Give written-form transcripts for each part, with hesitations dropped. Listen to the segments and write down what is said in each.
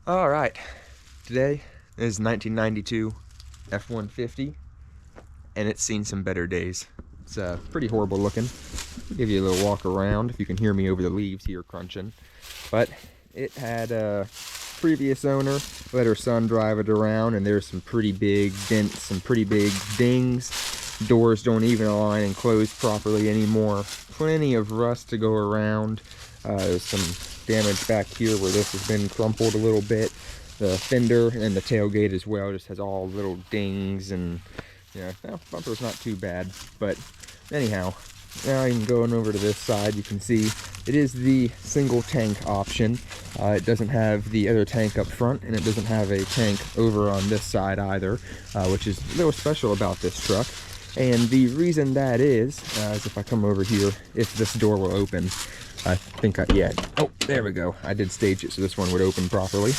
All right, today is 1992 F-150, and it's seen some better days. It's pretty horrible looking. I'll give you a little walk around if you can hear me over the leaves here crunching. But it had a previous owner let her son drive it around, and there's some pretty big dents, some pretty big dings. Doors don't even align and close properly anymore. Plenty of rust to go around. There's some damage back here where this has been crumpled a little bit. The fender and the tailgate as well just has all little dings, and well, bumper's not too bad. But anyhow, now you can go over to this side. You can see it is the single tank option. It doesn't have the other tank up front, and it doesn't have a tank over on this side either, which is a little special about this truck. And the reason that is if I come over here, if this door will open, I think oh, there we go. I did stage it so this one would open properly.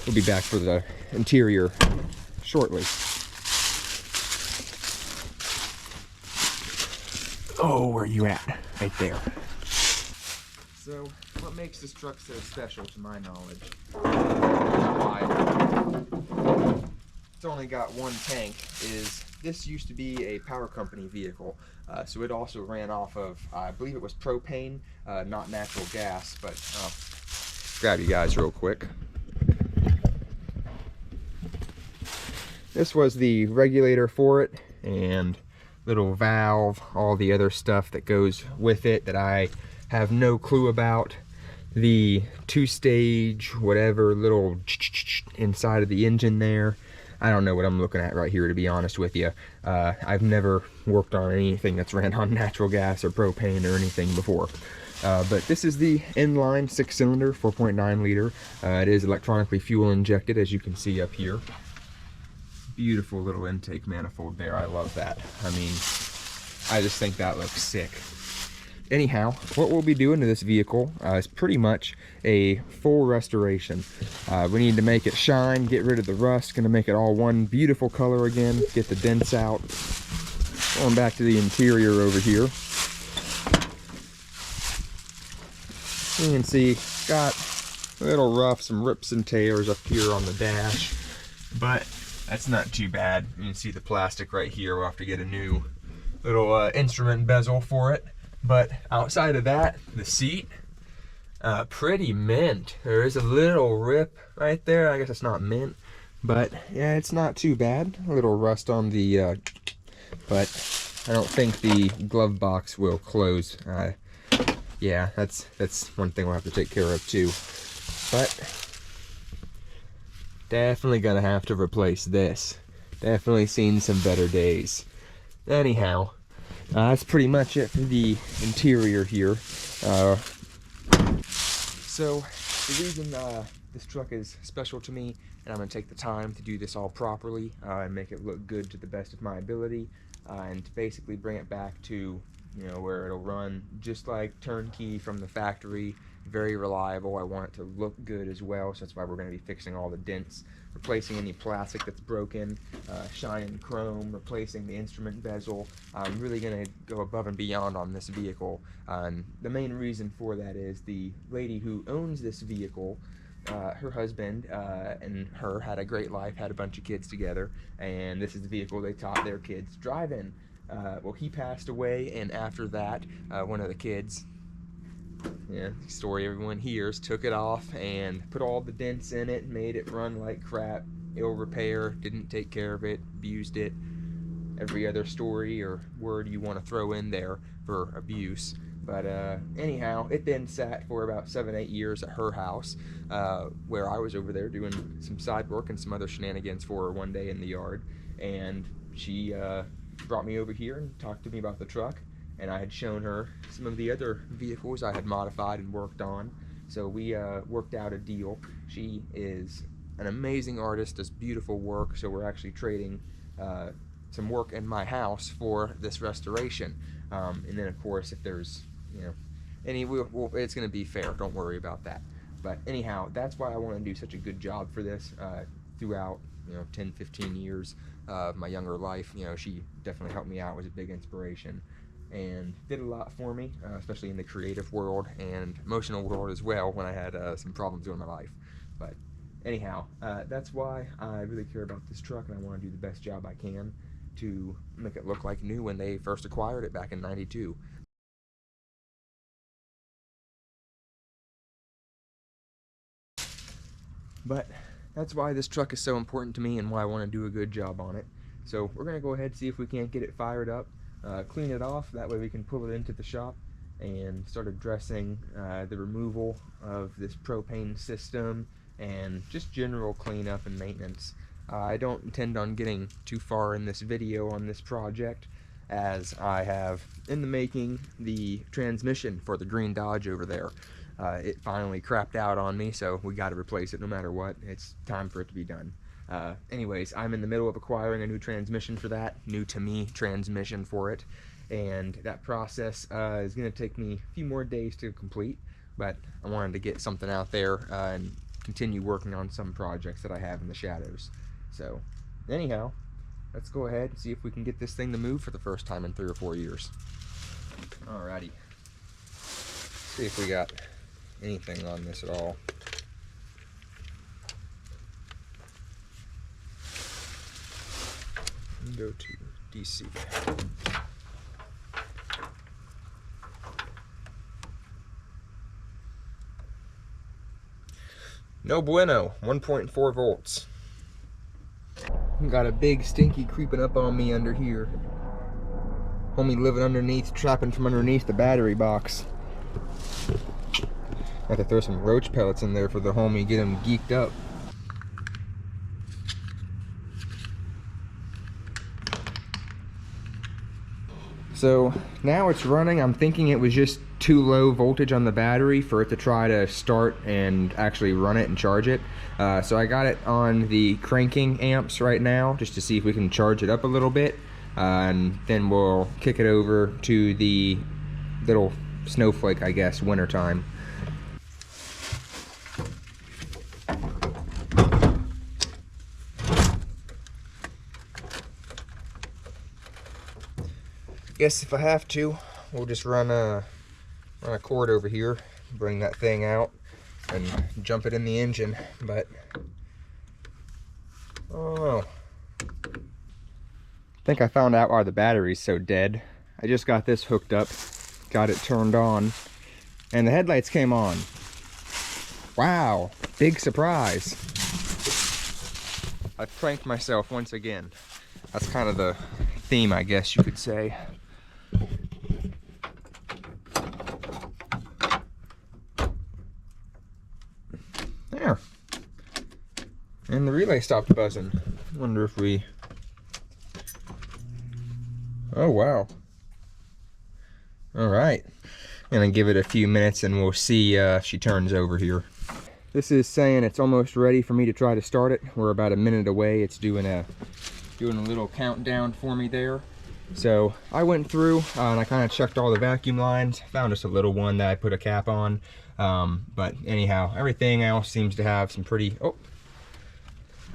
We'll be back for the interior shortly. Oh, where are you at? Right there. So, what makes this truck so special to my knowledge? Why it's only got one tank is this used to be a power company vehicle. So it also ran off of, I believe it was propane, not natural gas, but grab you guys real quick. This was the regulator for it, and little valve, all the other stuff that goes with it that I have no clue about. The two-stage, whatever, little inside of the engine there. I don't know what I'm looking at right here, to be honest with you. I've never worked on anything that's ran on natural gas or propane or anything before. But this is the inline 6-cylinder, 4.9 liter. It is electronically fuel injected, as you can see up here. Beautiful little intake manifold there. I love that. I mean, I just think that looks sick. Anyhow, what we'll be doing to this vehicle is pretty much a full restoration. We need to make it shine, get rid of the rust, gonna make it all one beautiful color again, get the dents out. Going back to the interior over here. You can see, got a little rough, some rips and tears up here on the dash, but that's not too bad. You can see the plastic right here. We'll have to get a new little instrument bezel for it. But outside of that, the seat, pretty mint. There is a little rip right there. I guess it's not mint, but yeah, it's not too bad. A little rust on the, but I don't think the glove box will close. Yeah, that's one thing we'll have to take care of too. But definitely gonna have to replace this. Definitely seen some better days. Anyhow, that's pretty much it for the interior here. So the reason this truck is special to me, and I'm going to take the time to do this all properly and make it look good to the best of my ability, and to basically bring it back to where it'll run just like turnkey from the factory, very reliable. I want it to look good as well, so that's why we're going to be fixing all the dents, replacing any plastic that's broken, shining chrome, replacing the instrument bezel. I'm really going to go above and beyond on this vehicle, and the main reason for that is the lady who owns this vehicle, her husband and her had a great life, had a bunch of kids together, and this is the vehicle they taught their kids to drive in. Well, he passed away, and after that, one of the kids, story everyone hears, took it off and put all the dents in it, made it run like crap, ill repair, didn't take care of it, abused it, every other story or word you want to throw in there for abuse. But anyhow, it then sat for about 7-8 years at her house, where I was over there doing some side work and some other shenanigans for her one day in the yard, and she brought me over here and talked to me about the truck, and I had shown her some of the other vehicles I had modified and worked on. So we worked out a deal. She is an amazing artist, does beautiful work, so we're actually trading some work in my house for this restoration. And then of course, if there's it's going to be fair, don't worry about that. But anyhow, that's why I want to do such a good job for this. throughout 10, 15 years of my younger life. She definitely helped me out, was a big inspiration, and did a lot for me, especially in the creative world and emotional world as well when I had some problems in my life. But anyhow, that's why I really care about this truck, and I want to do the best job I can to make it look like new when they first acquired it back in '92. But that's why this truck is so important to me and why I want to do a good job on it. So we're going to go ahead and see if we can't get it fired up, clean it off, that way we can pull it into the shop and start addressing the removal of this propane system and just general cleanup and maintenance. I don't intend on getting too far in this video on this project, as I have in the making the transmission for the green Dodge over there. It finally crapped out on me, so we got to replace it no matter what. It's time for it to be done. Anyways, I'm in the middle of acquiring a new transmission for that, new to me transmission for it, and that process is going to take me a few more days to complete, but I wanted to get something out there and continue working on some projects that I have in the shadows. So anyhow, let's go ahead and see if we can get this thing to move for the first time in 3 or 4 years. Alrighty, see if we got anything on this at all. Go to DC. No bueno, 1.4 volts. Got a big stinky creeping up on me under here. Homie living underneath, trapping from underneath the battery box. I have to throw some roach pellets in there for the homie, get him geeked up. So now it's running. I'm thinking it was just too low voltage on the battery for it to try to start and actually run it and charge it. So I got it on the cranking amps right now just to see if we can charge it up a little bit, and then we'll kick it over to the little snowflake, I guess, wintertime. Guess if I have to, we'll just run a cord over here, bring that thing out, and jump it in the engine. But oh, I think I found out why the battery's so dead. I just got this hooked up, got it turned on, and the headlights came on. Wow, big surprise. I pranked myself once again. That's kind of the theme, I guess you could say. There. And the relay stopped buzzing. Wonder if we... Oh, wow. Alright. Gonna give it a few minutes and we'll see if she turns over here. This is saying it's almost ready for me to try to start it. We're about a minute away. It's doing a little countdown for me there. So I went through and I kind of checked all the vacuum lines, found just a little one that I put a cap on. But anyhow, everything else seems to have some pretty... Oh,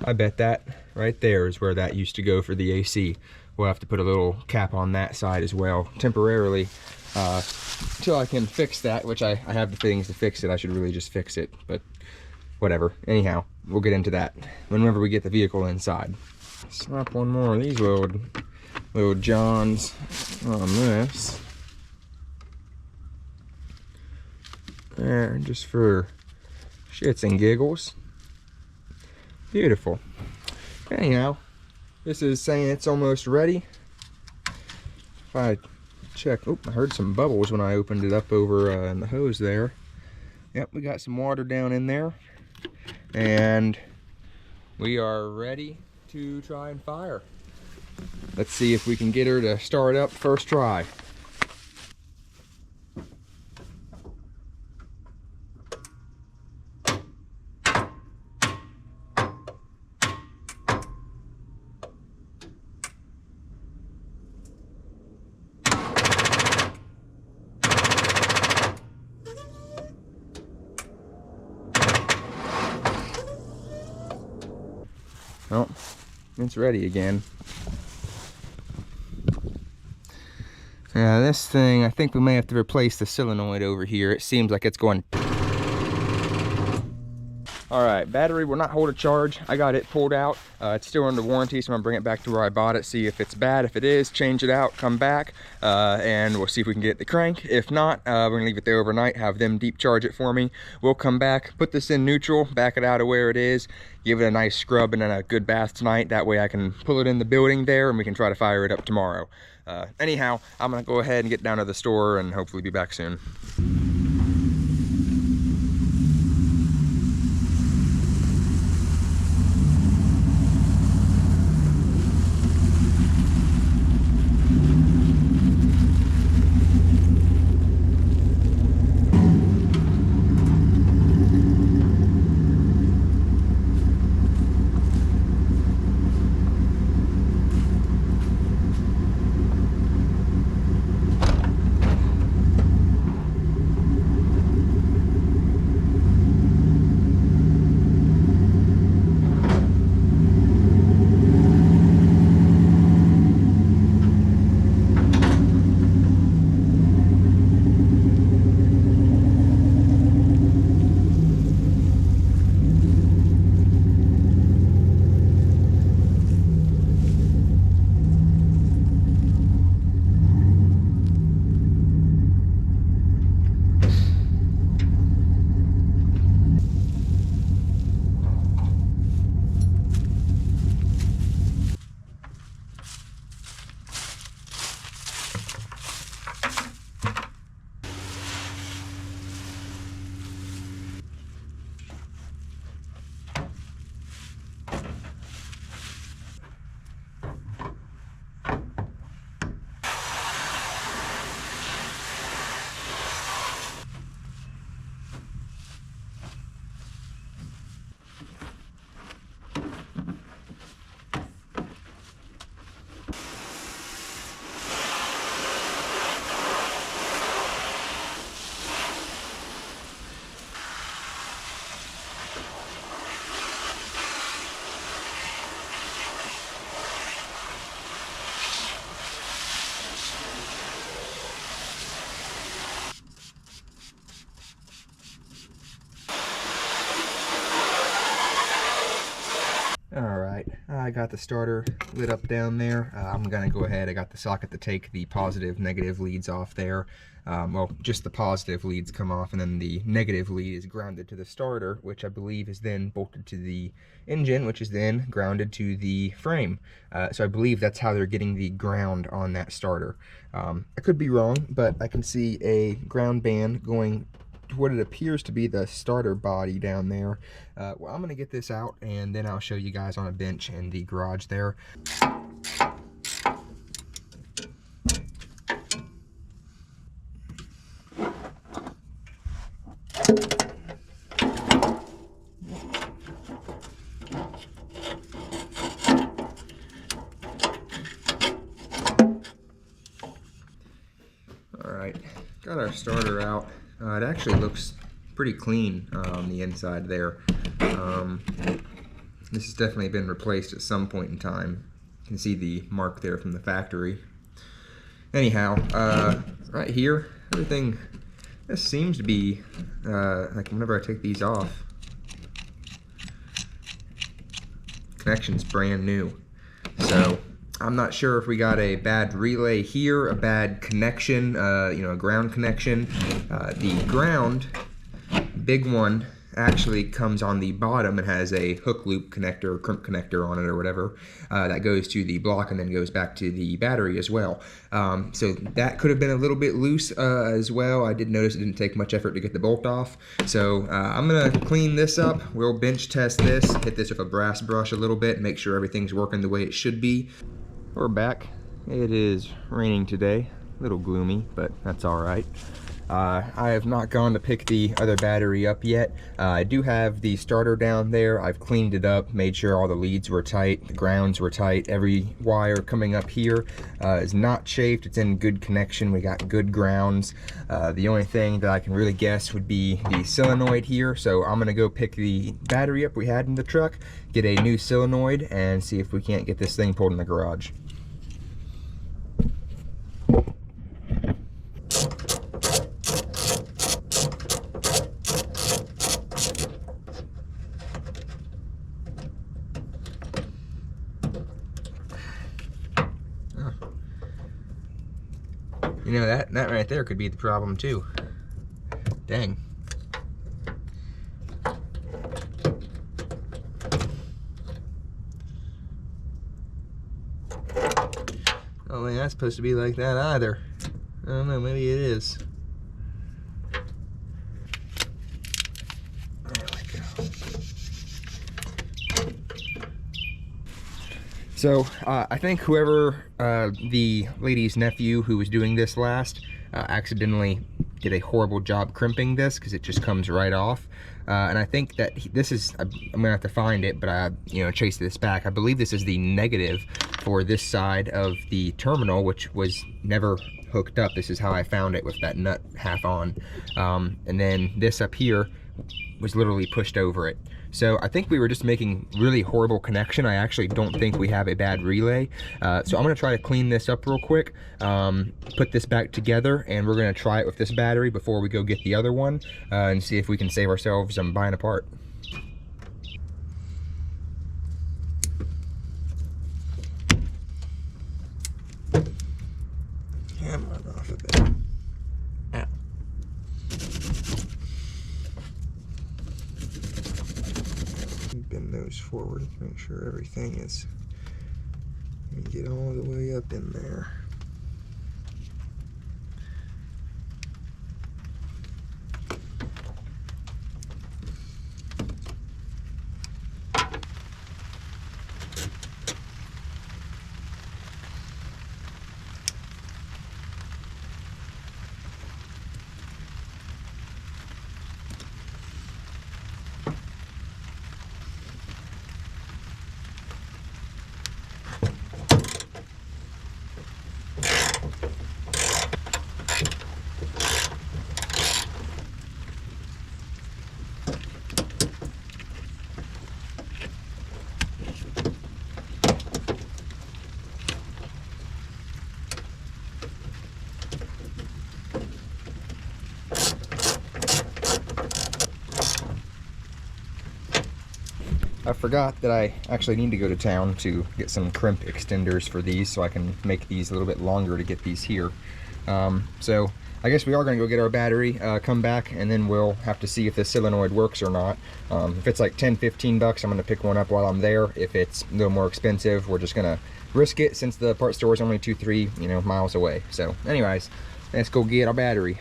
I bet that right there is where that used to go for the AC. We'll have to put a little cap on that side as well, temporarily, until I can fix that, which I have the things to fix it. I should really just fix it, but whatever. Anyhow, we'll get into that whenever we get the vehicle inside. Slap one more of these little Johns on this. There, just for shits and giggles. Beautiful. Anyhow, this is saying it's almost ready. If I check, oh, I heard some bubbles when I opened it up over in the hose there. Yep, we got some water down in there. And we are ready to try and fire. Let's see if we can get her to start up first try. Well, it's ready again. Yeah, this thing, I think we may have to replace the solenoid over here. It seems like it's going... All right, battery will not hold a charge. I got it pulled out. It's still under warranty, so I'm gonna bring it back to where I bought it, see if it's bad. If it is, change it out, come back, and we'll see if we can get the crank. If not, we're gonna leave it there overnight, have them deep charge it for me. We'll come back, put this in neutral, back it out of where it is, give it a nice scrub and then a good bath tonight. That way I can pull it in the building there and we can try to fire it up tomorrow. Anyhow, I'm gonna go ahead and get down to the store and hopefully be back soon. Alright, I got the starter lit up down there. I'm gonna go ahead, I got the socket to take the positive, negative leads off there. Well, just the positive leads come off, and then the negative lead is grounded to the starter, which I believe is then bolted to the engine, which is then grounded to the frame. So I believe that's how they're getting the ground on that starter. I could be wrong, but I can see a ground band going what it appears to be the starter body down there. Well, I'm gonna get this out and then I'll show you guys on a bench in the garage there. All right, got our starter out. It actually looks pretty clean on the inside there. This has definitely been replaced at some point in time. You can see the mark there from the factory. Anyhow, right here, everything, this seems to be, like whenever I take these off, connection's brand new. So I'm not sure if we got a bad relay here, a bad connection, you know, a ground connection. The ground, big one, actually comes on the bottom and has a hook loop connector or crimp connector on it or whatever that goes to the block and then goes back to the battery as well. So that could have been a little bit loose as well. I did notice it didn't take much effort to get the bolt off. So I'm gonna clean this up. We'll bench test this, hit this with a brass brush a little bit, make sure everything's working the way it should be. We're back. It is raining today. A little gloomy, but that's all right. I have not gone to pick the other battery up yet. I do have the starter down there. I've cleaned it up, made sure all the leads were tight, the grounds were tight. Every wire coming up here is not chafed. It's in good connection. We got good grounds. The only thing that I can really guess would be the solenoid here. So I'm gonna go pick the battery up we had in the truck, get a new solenoid, and see if we can't get this thing pulled in the garage. You know, that right there could be the problem too. Dang. I don't think that's supposed to be like that either. I don't know, maybe it is. There we go. So, I think whoever, the lady's nephew who was doing this last, accidentally did a horrible job crimping this because it just comes right off. And I think that this is, I'm gonna have to find it, but I, chase this back. I believe this is the negative for this side of the terminal, which was never hooked up. This is how I found it with that nut half on. And then this up here was literally pushed over it. So I think we were just making really horrible connection. I actually don't think we have a bad relay. So I'm gonna try to clean this up real quick, put this back together, and we're gonna try it with this battery before we go get the other one, and see if we can save ourselves some buying a part. Camera off a bit. Ow. Bend those forward, make sure everything is, get all the way up in there. I forgot that I actually need to go to town to get some crimp extenders for these so I can make these a little bit longer to get these here. So I guess we are going to go get our battery, come back, and then we'll have to see if the solenoid works or not. If it's like 10-15 bucks, I'm going to pick one up while I'm there. If it's a little more expensive, we're just going to risk it since the parts store is only 2-3 miles away. So anyways, let's go get our battery.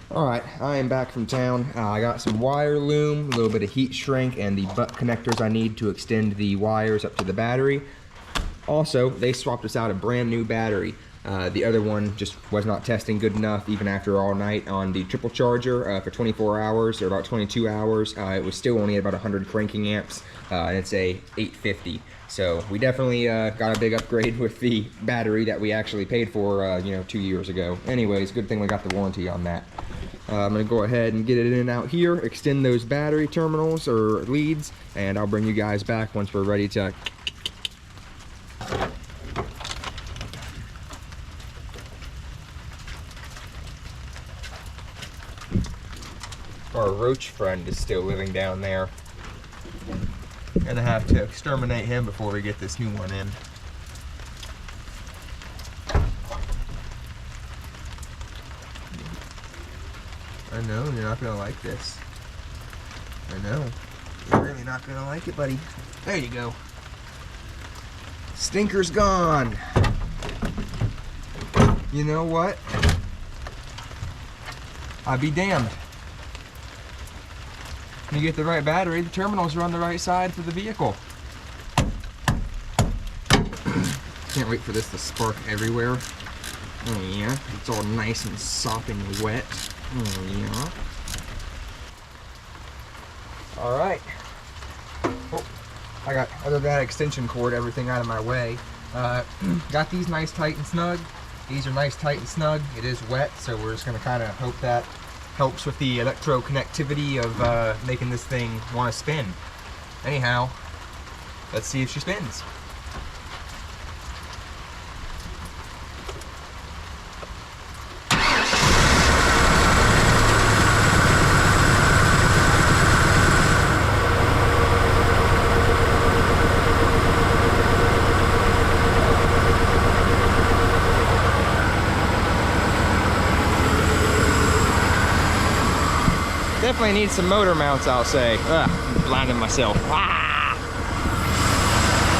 Alright, I am back from town. I got some wire loom, a little bit of heat shrink, and the butt connectors I need to extend the wires up to the battery. Also, they swapped us out a brand new battery. The other one just was not testing good enough, even after all night on the triple charger for 24 hours, or about 22 hours. It was still only at about 100 cranking amps, and it's a 850. So we definitely got a big upgrade with the battery that we actually paid for, 2 years ago. Anyways, good thing we got the warranty on that. I'm going to go ahead and get it in and out here, extend those battery terminals or leads, and I'll bring you guys back once we're ready to... Our roach friend is still living down there. Gonna have to exterminate him before we get this new one in. I know, you're not gonna like this. I know. You're really not gonna like it, buddy. There you go. Stinker's gone. You know what? I'd be damned. When you get the right battery, the terminals are on the right side for the vehicle. Can't wait for this to spark everywhere. Oh yeah, it's all nice and sopping wet. Oh yeah. All right. Oh, I got, other than that extension cord, everything out of my way. Got these nice, tight, and snug. These are nice, tight, and snug. It is wet, so we're just gonna kind of hope that helps with the electro connectivity of making this thing want to spin. Anyhow, let's see if she spins. Definitely need some motor mounts, I'll say. Ugh, I'm blinding myself. Ah!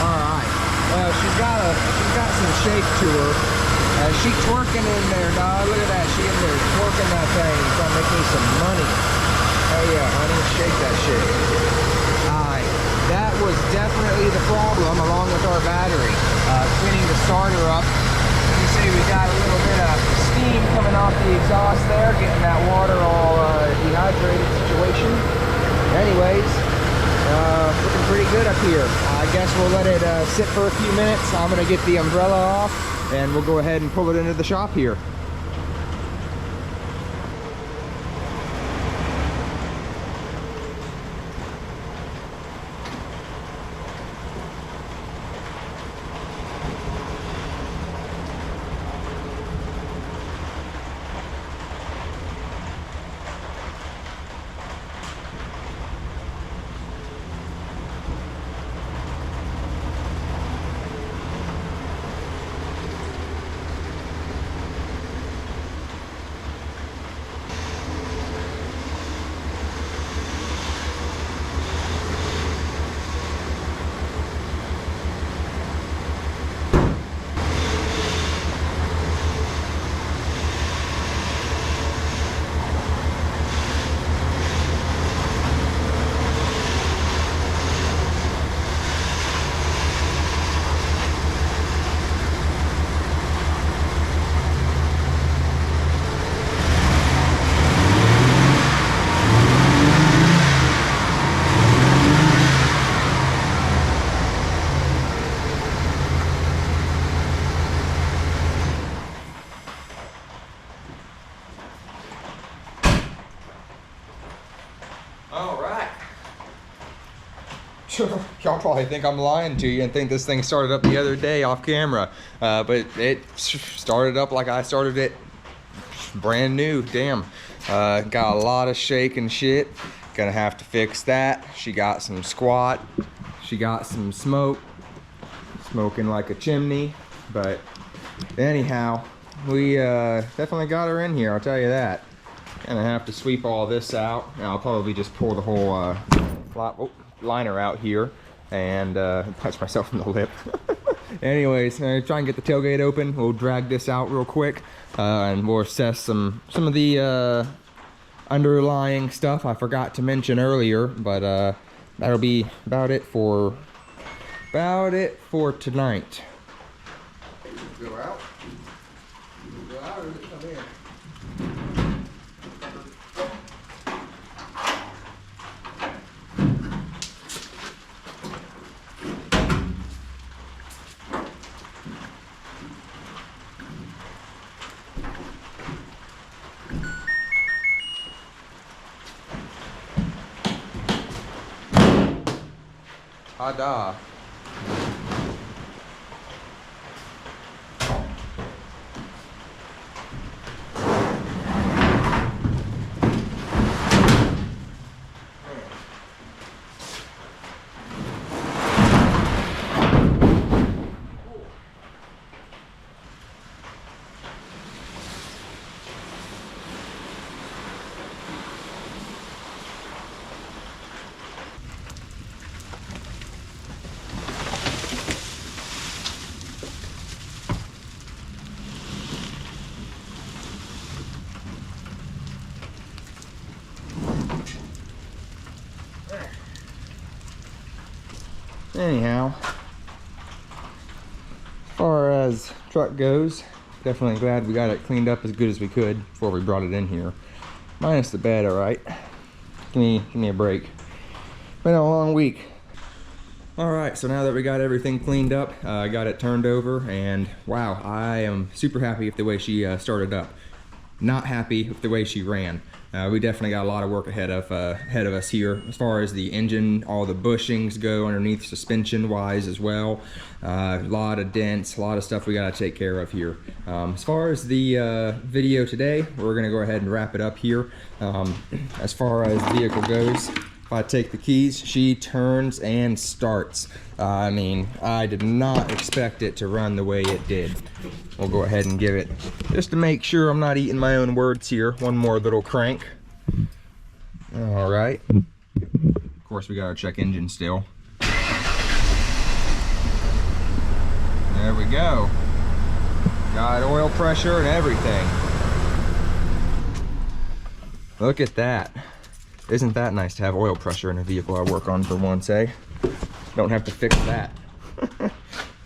Alright. Well, she's got some shake to her. She twerking in there, dog. Look at that. She in there twerking that thing. Trying to make me some money. Oh yeah, honey, shake that shit. Alright. That was definitely the problem, along with our battery. Cleaning the starter up. You see we got a little bit of steam coming off the exhaust there, getting that water all dehydrated situation. Anyways, looking pretty good up here. I guess we'll let it sit for a few minutes. I'm gonna get the umbrella off and we'll go ahead and pull it into the shop here. Y'all probably think I'm lying to you and think this thing started up the other day off camera, but it started up like I started it brand new. Damn, got a lot of shake and shit. Gonna have to fix that. She got some squat, she got some smoke, smoking like a chimney. But anyhow, we definitely got her in here, I'll tell you that. Gonna have to sweep all this out. I'll probably just pull the whole liner out here and touch myself in the lip. Anyways, try and get the tailgate open. We'll drag this out real quick and we'll assess some of the underlying stuff I forgot to mention earlier, but that'll be about it for tonight. Go out. Go out or come in? Ada. Anyhow, as far as truck goes, definitely glad we got it cleaned up as good as we could before we brought it in here. Minus the bed, all right. Give me a break. Been a long week. All right, so now that we got everything cleaned up, I got it turned over, and wow, I am super happy with the way she started up. Not happy with the way she ran. We definitely got a lot of work ahead of us here as far as the engine, all the bushings go underneath suspension wise as well. A lot of dents, a lot of stuff we got to take care of here. As far as the video today, we're going to go ahead and wrap it up here. As far as the vehicle goes, if I take the keys, she turns and starts. I mean, I did not expect it to run the way it did. We'll go ahead and give it, just to make sure I'm not eating my own words here, one more little crank. All right. Of course, we got our check engine still. There we go. Got oil pressure and everything. Look at that. Isn't that nice to have oil pressure in a vehicle I work on for once, eh? Don't have to fix that.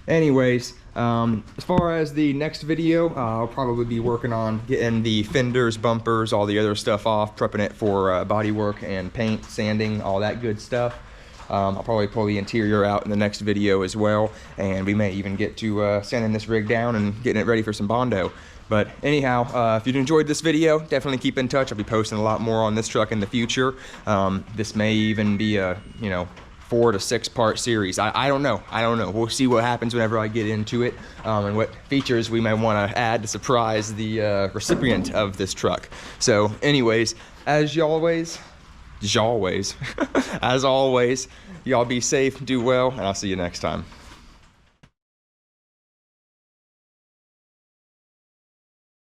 Anyways, as far as the next video, I'll probably be working on getting the fenders, bumpers, all the other stuff off, prepping it for body work and paint, sanding, all that good stuff. I'll probably pull the interior out in the next video as well, and we may even get to sanding this rig down and getting it ready for some Bondo. But anyhow, if you enjoyed this video, definitely keep in touch. I'll be posting a lot more on this truck in the future. This may even be a, 4 to 6 part series. I don't know. We'll see what happens whenever I get into it, and what features we may want to add to surprise the recipient of this truck. So anyways, as always, y'all be safe, do well, and I'll see you next time.